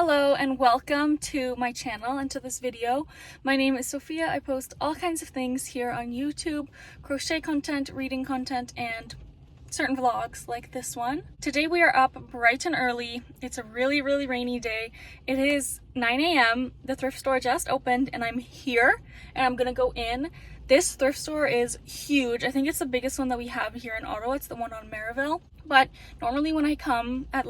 Hello and welcome to my channel and to this video. My name is Sophia. I post all kinds of things here on YouTube, crochet content, reading content, and certain vlogs like this one. Today we are up bright and early. It's a really rainy day. It is 9 a.m. The thrift store just opened and I'm here and I'm gonna go in. This thrift store is huge. I think it's the biggest one that we have here in Ottawa. It's the one on Merivale. But normally when I come at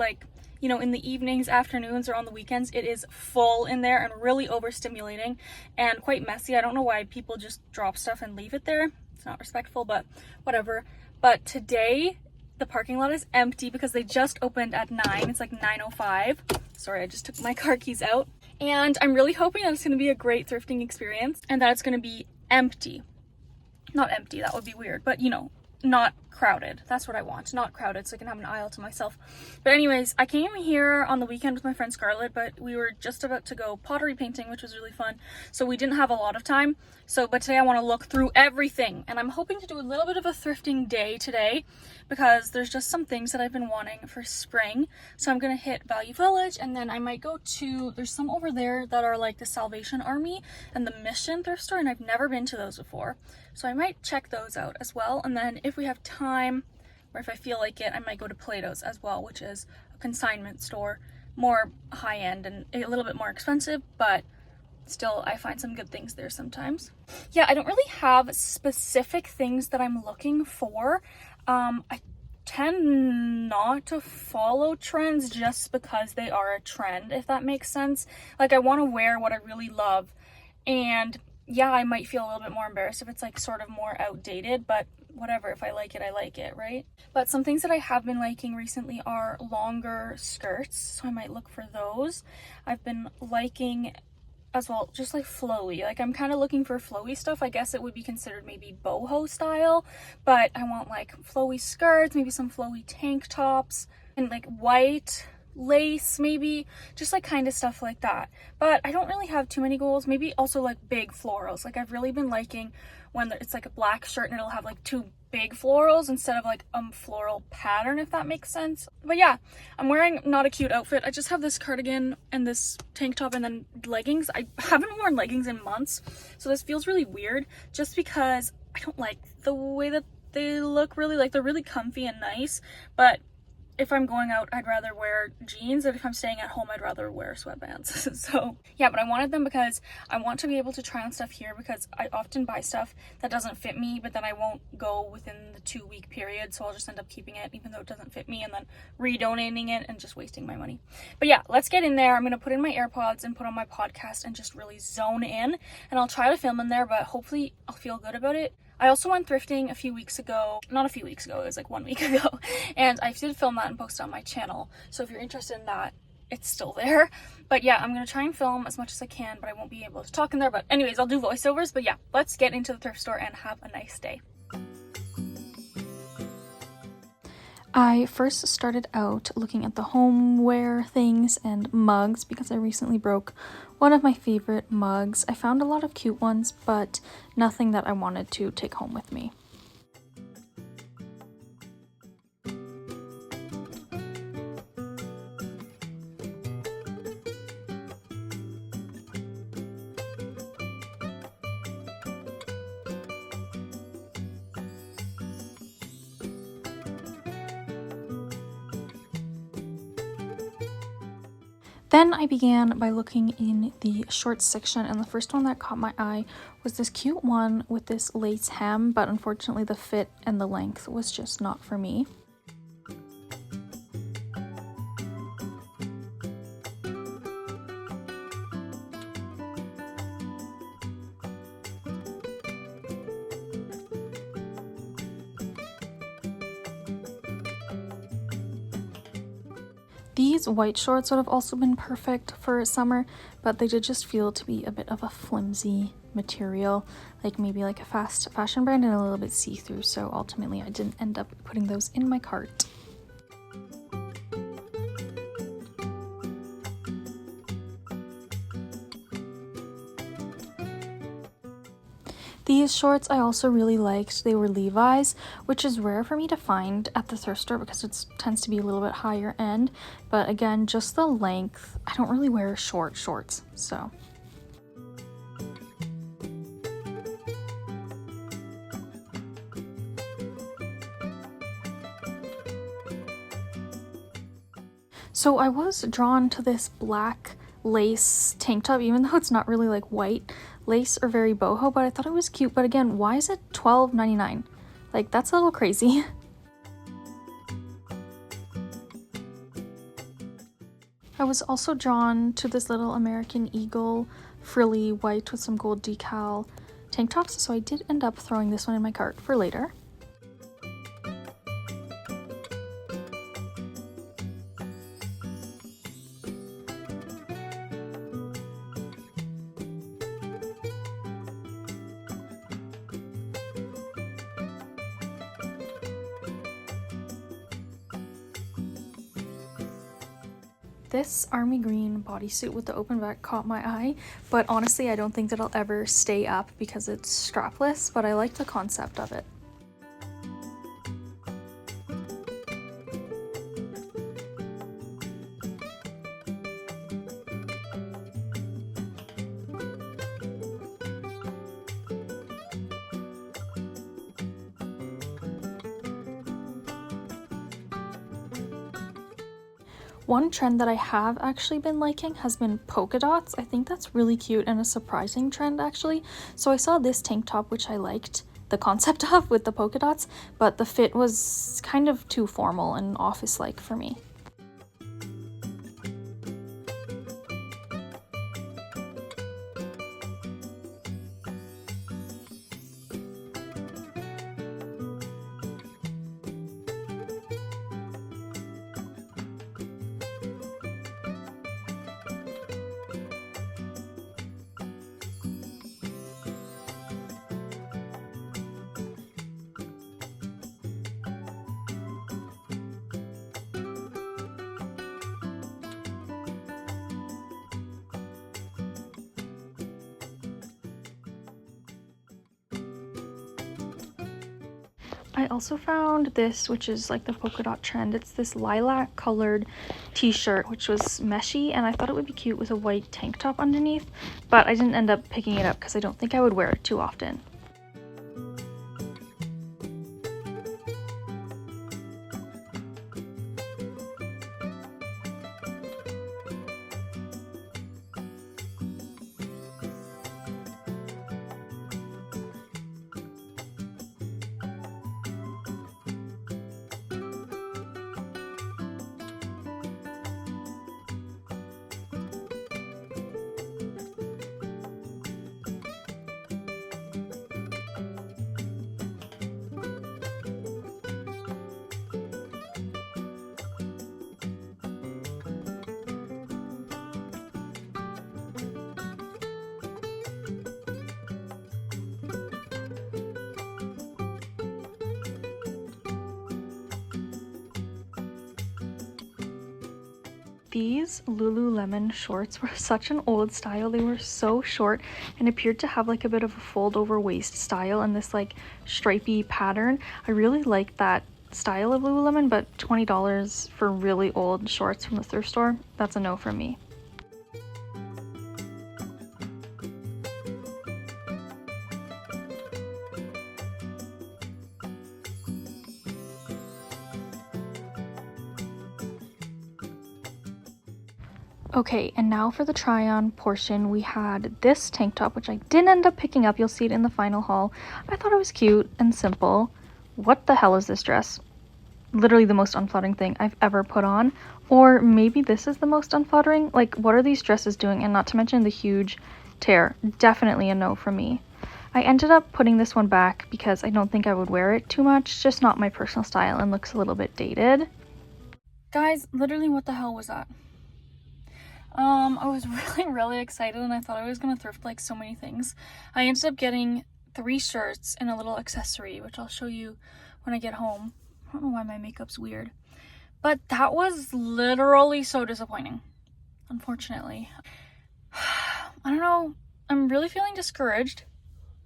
in the evenings, afternoons, or on the weekends, it is full in there and really overstimulating and quite messy. I don't know why people just drop stuff and leave it there. It's not respectful, but whatever. But today, the parking lot is empty because they just opened at 9. It's like 9:05. Sorry, I just took my car keys out. And I'm really hoping that it's going to be a great thrifting experience and that it's going to be empty. Not empty, that would be weird, but not crowded. That's what I want. Not crowded, so I can have an aisle to myself. But anyways, I came here on the weekend with my friend Scarlett, but we were just about to go pottery painting, which was really fun. So we didn't have a lot of time. But today I want to look through everything. And I'm hoping to do a little bit of a thrifting day today because there's just some things that I've been wanting for spring. So I'm going to hit Value Village and then I might go to, there's some over there that are like the Salvation Army and the Mission thrift store, and I've never been to those before. So I might check those out as well. And then if we have time, or if I feel like it, I might go to Plato's as well, which is a consignment store, more high end and a little bit more expensive, but still I find some good things there sometimes. Yeah, I don't really have specific things that I'm looking for. I tend not to follow trends just because they are a trend, if that makes sense. Like, I want to wear what I really love, and yeah, I might feel a little bit more embarrassed if it's like sort of more outdated, but whatever, if I like it, right? But some things that I have been liking recently are longer skirts, so I might look for those. I've been liking as well just like flowy, like I'm kind of looking for flowy stuff. I guess it would be considered maybe boho style, but I want like flowy skirts, maybe some flowy tank tops, and like white lace, maybe just like kind of stuff like that. But I don't really have too many goals. Maybe also like big florals. Like, I've really been liking when it's like a black shirt and it'll have like two big florals instead of like a floral pattern, if that makes sense. But yeah, I'm wearing not a cute outfit. I just have this cardigan and this tank top and then leggings. I haven't worn leggings in months, so this feels really weird just because I don't like the way that they look. Really, like, they're really comfy and nice, but if I'm going out, I'd rather wear jeans, and if I'm staying at home, I'd rather wear sweatpants. So yeah, but I wanted them because I want to be able to try on stuff here, because I often buy stuff that doesn't fit me, but then I won't go within the 2-week period, so I'll just end up keeping it even though it doesn't fit me and then re-donating it and just wasting my money. But yeah, let's get in there. I'm going to put in my AirPods and put on my podcast and just really zone in, and I'll try to film in there, but hopefully I'll feel good about it. I also went thrifting a few weeks ago. Not a few weeks ago, it was like 1 week ago. And I did film that and post it on my channel. So if you're interested in that, it's still there. But yeah, I'm going to try and film as much as I can, but I won't be able to talk in there. But anyways, I'll do voiceovers. But yeah, let's get into the thrift store and have a nice day. I first started out looking at the homeware things and mugs because I recently broke one of my favorite mugs. I found a lot of cute ones, but nothing that I wanted to take home with me. Then I began by looking in the shorts section, and the first one that caught my eye was this cute one with this lace hem, but unfortunately the fit and the length was just not for me. These white shorts would have also been perfect for summer, but they did just feel to be a bit of a flimsy material, like maybe like a fast fashion brand, and a little bit see-through, so ultimately I didn't end up putting those in my cart. These shorts I also really liked. They were Levi's, which is rare for me to find at the thrift store because it tends to be a little bit higher end. But again, just the length. I don't really wear short shorts, so. So I was drawn to this black lace tank top, even though it's not really like white lace or very boho, but I thought it was cute. But again, why is it $12.99? Like, that's a little crazy. I was also drawn to this little American Eagle frilly white with some gold decal tank tops, so I did end up throwing this one in my cart for later. This army green bodysuit with the open back caught my eye, but honestly I don't think that I'll ever stay up because it's strapless, but I like the concept of it. One trend that I have actually been liking has been polka dots. I think that's really cute and a surprising trend actually. So I saw this tank top, which I liked the concept of with the polka dots, but the fit was kind of too formal and office-like for me. I also found this, which is like the polka dot trend. It's this lilac colored t-shirt, which was meshy, and I thought it would be cute with a white tank top underneath, but I didn't end up picking it up because I don't think I would wear it too often. These Lululemon shorts were such an old style. They were so short and appeared to have like a bit of a fold over waist style and this like stripy pattern. I really like that style of Lululemon, but $20 for really old shorts from the thrift store, that's a no from me. Okay, and now for the try-on portion, we had this tank top, which I didn't end up picking up. You'll see it in the final haul. I thought it was cute and simple. What the hell is this dress? Literally the most unflattering thing I've ever put on. Or maybe this is the most unflattering? Like, what are these dresses doing? And not to mention the huge tear. Definitely a no from me. I ended up putting this one back because I don't think I would wear it too much. Just not my personal style and looks a little bit dated. Guys, literally what the hell was that? I was really excited and I thought I was gonna thrift like so many things. I ended up getting 3 shirts and a little accessory, which I'll show you when I get home. I don't know why my makeup's weird, but that was literally so disappointing, unfortunately. I don't know, I'm really feeling discouraged.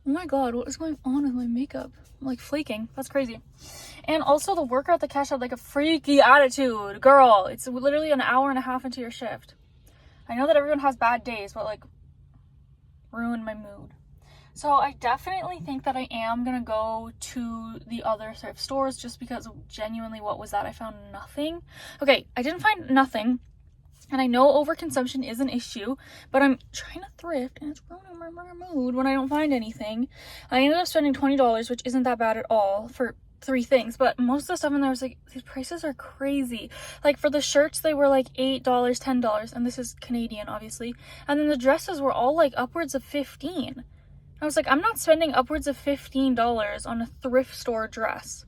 Oh my god, what is going on with my makeup? I'm like flaking. That's crazy. And also the worker at the cash had like a freaky attitude. Girl, it's literally an hour and a half into your shift. I know that everyone has bad days, but like ruined my mood. So I definitely think that I am gonna go to the other thrift stores just because genuinely what was that? I found nothing. Okay, I didn't find nothing. And I know overconsumption is an issue, but I'm trying to thrift and it's ruining my mood when I don't find anything. I ended up spending $20, which isn't that bad at all for 3 things, but most of the stuff in there was like, these prices are crazy. Like for the shirts, they were like $8, $10, and this is Canadian, obviously. And then the dresses were all like upwards of $15. I was like, I'm not spending upwards of $15 on a thrift store dress.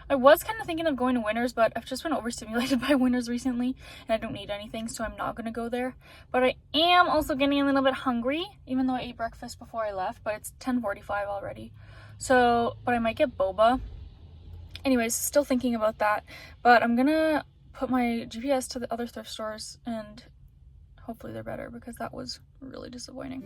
I was kind of thinking of going to Winners, but I've just been overstimulated by Winners recently, and I don't need anything, so I'm not going to go there. But I am also getting a little bit hungry, even though I ate breakfast before I left, but it's 10:45 already. So, but I might get boba. Anyways, still thinking about that, but I'm going to put my GPS to the other thrift stores, and hopefully they're better, because that was really disappointing.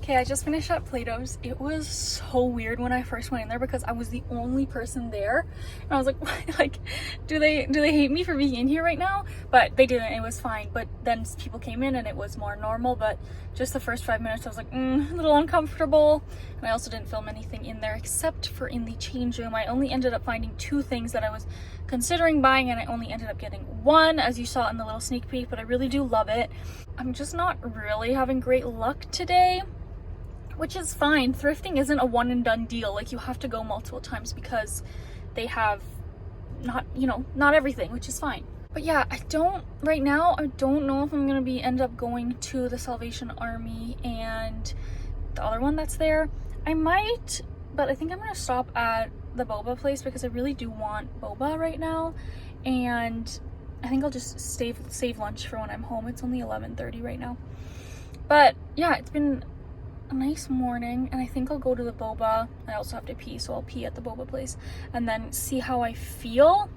Okay, I just finished at Plato's. It was so weird when I first went in there because I was the only person there. And I was like, like, do they hate me for being in here right now? But they didn't, it was fine. But then people came in and it was more normal, but just the first 5 minutes I was like, a little uncomfortable. And I also didn't film anything in there except for in the change room. I only ended up finding 2 things that I was considering buying, and I only ended up getting 1, as you saw in the little sneak peek, but I really do love it. I'm just not really having great luck today, which is fine. Thrifting isn't a one and done deal. Like, you have to go multiple times because they have not everything, which is fine. But yeah, right now I don't know if I'm gonna end up going to the Salvation Army and the other one that's there. I might, but I think I'm gonna stop at the boba place because I really do want boba right now, and I think I'll just save lunch for when I'm home. It's only 11:30 right now. But yeah, it's been a nice morning, and I think I'll go to the boba. I also have to pee, so I'll pee at the boba place and then see how I feel,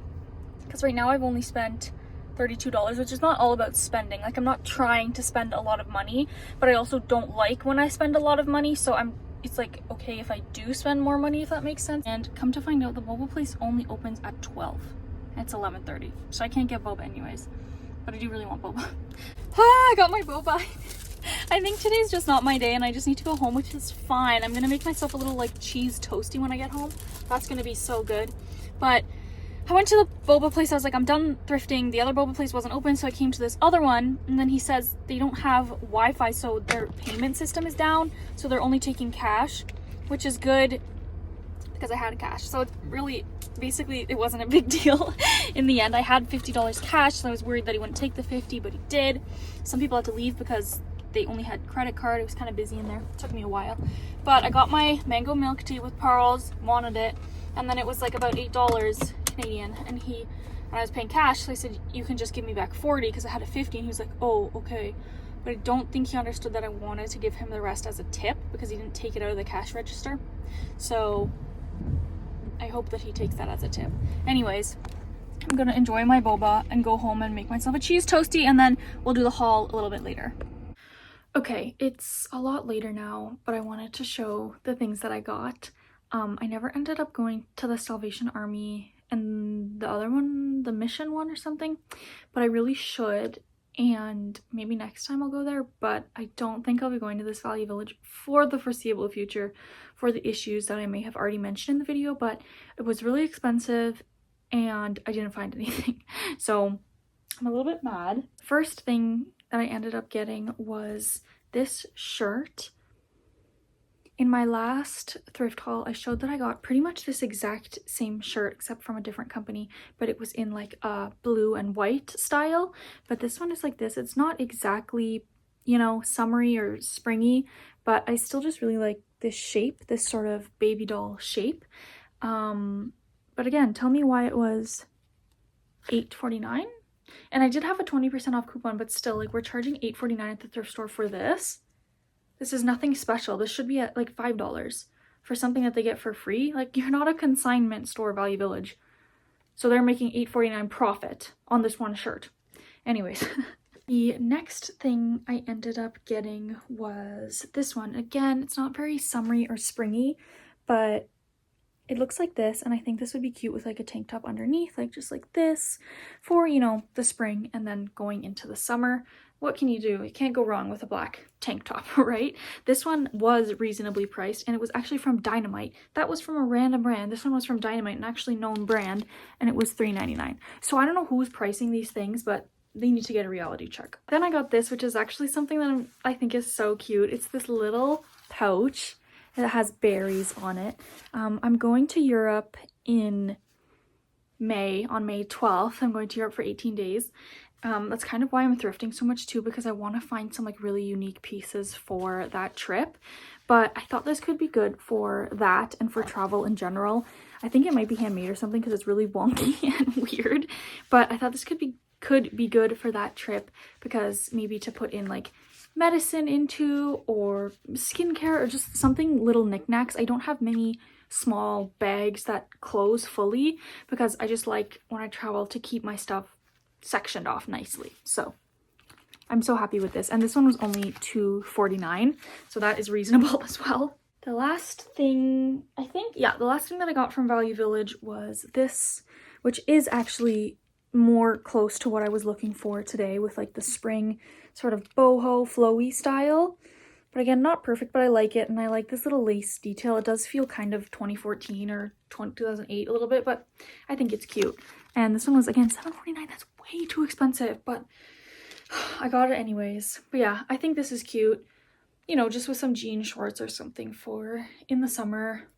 because right now I've only spent $32, which is not all about spending. Like, I'm not trying to spend a lot of money, but I also don't like when I spend a lot of money, so it's like okay if I do spend more money, if that makes sense. And come to find out, the boba place only opens at 12 and it's 11:30, so I can't get boba anyways, but I do really want boba. I got my boba. I think today's just not my day, and I just need to go home, which is fine. I'm gonna make myself a little like cheese toasty when I get home. That's gonna be so good. But I went to the boba place. I was like, I'm done thrifting. The other boba place wasn't open, so I came to this other one, and then he says they don't have Wi-Fi, so their payment system is down, so they're only taking cash, which is good because I had cash. So it's really, basically, it wasn't a big deal in the end. I had $50 cash, so I was worried that he wouldn't take the 50, but he did. Some people had to leave because they only had credit card. It was kind of busy in there. It took me a while, but I got my mango milk tea with pearls, wanted it, and then it was like about $8 Canadian, and I was paying cash, so I said, you can just give me back 40 because I had a 50, and he was like, oh, okay. But I don't think he understood that I wanted to give him the rest as a tip because he didn't take it out of the cash register. So I hope that he takes that as a tip. Anyways, I'm gonna enjoy my boba and go home and make myself a cheese toasty, and then we'll do the haul a little bit later. Okay, it's a lot later now, but I wanted to show the things that I got. I never ended up going to the Salvation Army and the other one, the Mission one or something, but I really should, and maybe next time I'll go there, but I don't think I'll be going to this Value Village for the foreseeable future for the issues that I may have already mentioned in the video, but it was really expensive and I didn't find anything. So I'm a little bit mad. First thing that I ended up getting was this shirt. In my last thrift haul, I showed that I got pretty much this exact same shirt except from a different company, but it was in like a blue and white style. But this one is like this. It's not exactly, summery or springy, but I still just really like this shape, this sort of baby doll shape. But again, tell me why it was $8.49. And I did have a 20% off coupon, but still, like, we're charging $8.49 at the thrift store for this. This is nothing special. This should be at like $5 for something that they get for free. Like, you're not a consignment store, Value Village. So they're making $8.49 profit on this one shirt. Anyways, the next thing I ended up getting was this one. Again, it's not very summery or springy, but it looks like this, and I think this would be cute with like a tank top underneath, like just like this for, you know, the spring and then going into the summer. What can you do? You can't go wrong with a black tank top, right? This one was reasonably priced, and it was actually from Dynamite. That was from a random brand. This one was from Dynamite, an actually known brand, and it was $3.99. So I don't know who's pricing these things, but they need to get a reality check. Then I got this, which is actually something that I think is so cute. It's this little pouch that has berries on it. I'm going to Europe in May, on May 12th. I'm going to Europe for 18 days. That's kind of why I'm thrifting so much too, because I want to find some like really unique pieces for that trip. But I thought this could be good for that and for travel in general. I think it might be handmade or something because it's really wonky and weird. But I thought this could be good for that trip, because maybe to put in like medicine into, or skincare, or just something little knickknacks. I don't have many small bags that close fully because I just like when I travel to keep my stuff sectioned off nicely. So I'm so happy with this, and this one was only $2.49, so that is reasonable as well. The last thing the last thing that I got from Value Village was this, which is actually more close to what I was looking for today, with like the spring sort of boho flowy style. But again, not perfect, but I like it, and I like this little lace detail. It does feel kind of 2014 or 2008 a little bit, but I think it's cute. And this one was, again, $7.49. That's way too expensive, but I got it anyways. But yeah, I think this is cute. You know, just with some jean shorts or something for in the summer.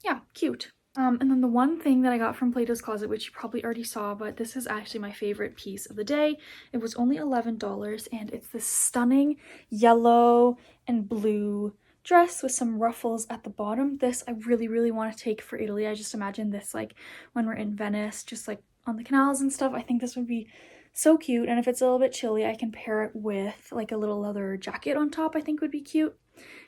Yeah, cute. And then the one thing that I got from Plato's Closet, which you probably already saw, but this is actually my favorite piece of the day. It was only $11, and it's this stunning yellow and blue dress with some ruffles at the bottom. This I really, really want to take for Italy. I just imagine this like when we're in Venice, just like on the canals and stuff. I think this would be so cute, and if it's a little bit chilly, I can pair it with like a little leather jacket on top. I think would be cute.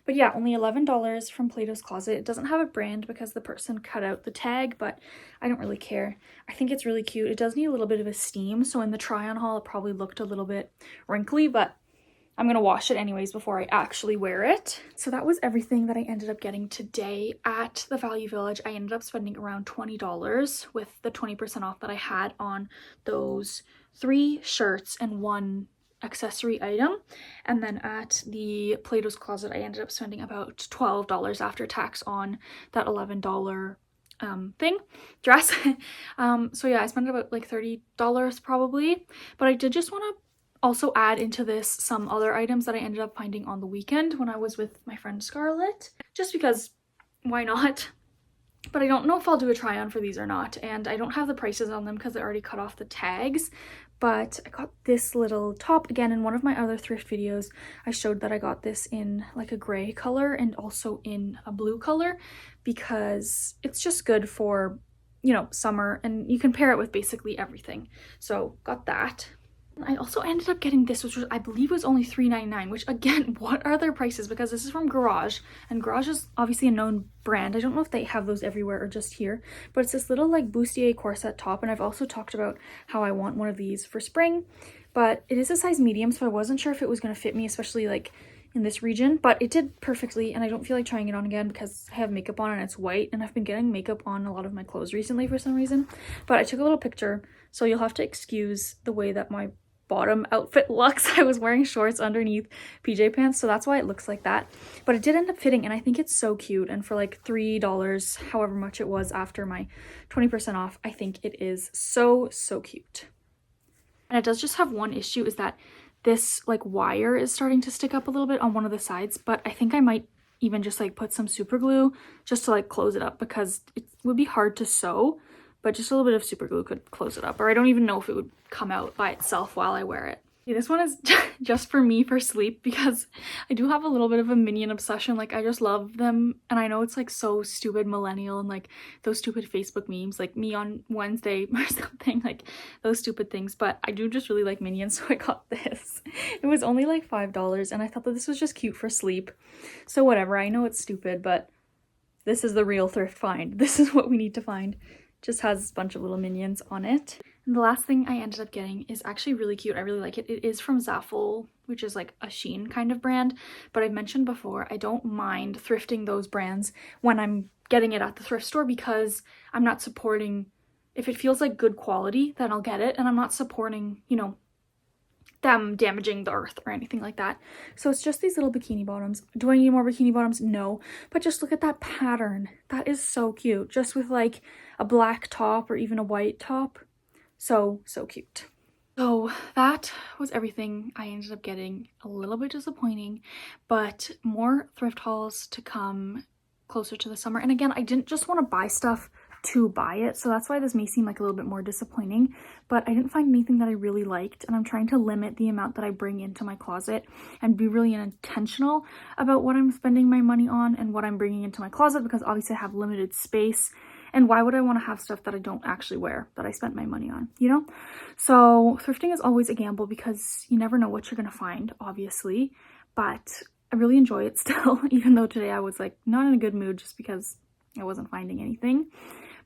But yeah, only $11 from Plato's Closet. It doesn't have a brand because the person cut out the tag, but I don't really care. I think it's really cute. It does need a little bit of a steam, so in the try-on haul it probably looked a little bit wrinkly, but I'm gonna wash it anyways before I actually wear it. So that was everything that I ended up getting today at the Value Village. I ended up spending around $20 with the 20% off that I had on those 3 shirts and 1 accessory item. And then at the Plato's Closet, I ended up spending about $12 after tax on that $11 dress. So yeah, I spent about like $30 probably, but I did just want to also add into this some other items that I ended up finding on the weekend when I was with my friend Scarlett, just because why not? But I don't know if I'll do a try on for these or not, and I don't have the prices on them because I already cut off the tags. But I got this little top. Again, in one of my other thrift videos, I showed that I got this in like a gray color and also in a blue color, because it's just good for, you know, summer, and you can pair it with basically everything. So got that. I also ended up getting this, which was, I believe was only $3.99, which again, what are their prices? Because this is from Garage, and Garage is obviously a known brand. I don't know if they have those everywhere or just here, but it's this little like bustier corset top, and I've also talked about how I want one of these for spring, but it is a size medium, so I wasn't sure if it was going to fit me, especially like in this region, but it did perfectly, and I don't feel like trying it on again because I have makeup on and it's white, and I've been getting makeup on a lot of my clothes recently for some reason. But I took a little picture, so you'll have to excuse the way that my bottom outfit looks. I was wearing shorts underneath PJ pants, so that's why it looks like that, but it did end up fitting, and I think it's so cute. And for like $3, however much it was after my 20% off, I think it is so cute. And it does just have one issue, is that this like wire is starting to stick up a little bit on one of the sides, but I think I might even just like put some super glue just to like close it up, because it would be hard to sew, but just a little bit of super glue could close it up, or I don't even know if it would come out by itself while I wear it. Okay, this one is just for me for sleep because I do have a little bit of a minion obsession. Like, I just love them, and I know it's like so stupid millennial and like those stupid Facebook memes, like me on Wednesday or something, like those stupid things, but I do just really like minions, so I got this. It was only like $5 and I thought that this was just cute for sleep. So whatever, I know it's stupid, but this is the real thrift find. This is what we need to find. Just has a bunch of little minions on it. And the last thing I ended up getting is actually really cute. I really like it. It is from Zaful, which is like a Shein kind of brand. But I've mentioned before, I don't mind thrifting those brands when I'm getting it at the thrift store because I'm not supporting, if it feels like good quality, then I'll get it. And I'm not supporting, you know, them damaging the earth or anything like that. So it's just these little bikini bottoms. Do I need more bikini bottoms? No. But just look at that pattern. That is so cute. Just with like a black top or even a white top. So cute. So that was everything I ended up getting. A little bit disappointing, but more thrift hauls to come closer to the summer. And again, I didn't just want to buy stuff to buy it, so that's why this may seem like a little bit more disappointing, but I didn't find anything that I really liked, and I'm trying to limit the amount that I bring into my closet and be really intentional about what I'm spending my money on and what I'm bringing into my closet, because obviously I have limited space. And why would I want to have stuff that I don't actually wear, that I spent my money on, you know? So thrifting is always a gamble because you never know what you're going to find, obviously. But I really enjoy it still, even though today I was like not in a good mood just because I wasn't finding anything.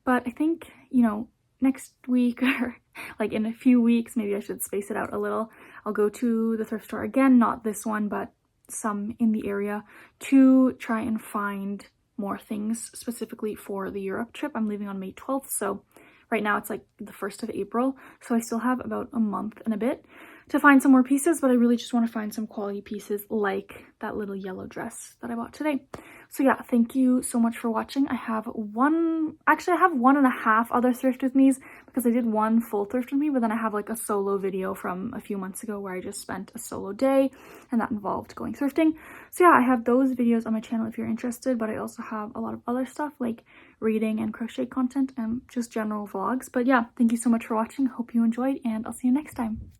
But I think, you know, next week or like in a few weeks, maybe I should space it out a little. I'll go to the thrift store again, not this one, but some in the area, to try and find more things specifically for the Europe trip. I'm leaving on May 12th, so right now it's like the 1st of April, so I still have about a month and a bit to find some more pieces, but I really just want to find some quality pieces like that little yellow dress that I bought today. So yeah, thank you so much for watching. I have one and a half other thrift with me's because I did one full thrift with me, but then I have like a solo video from a few months ago where I just spent a solo day and that involved going thrifting. So yeah, I have those videos on my channel if you're interested, but I also have a lot of other stuff like reading and crochet content and just general vlogs. But yeah, thank you so much for watching. Hope you enjoyed, and I'll see you next time.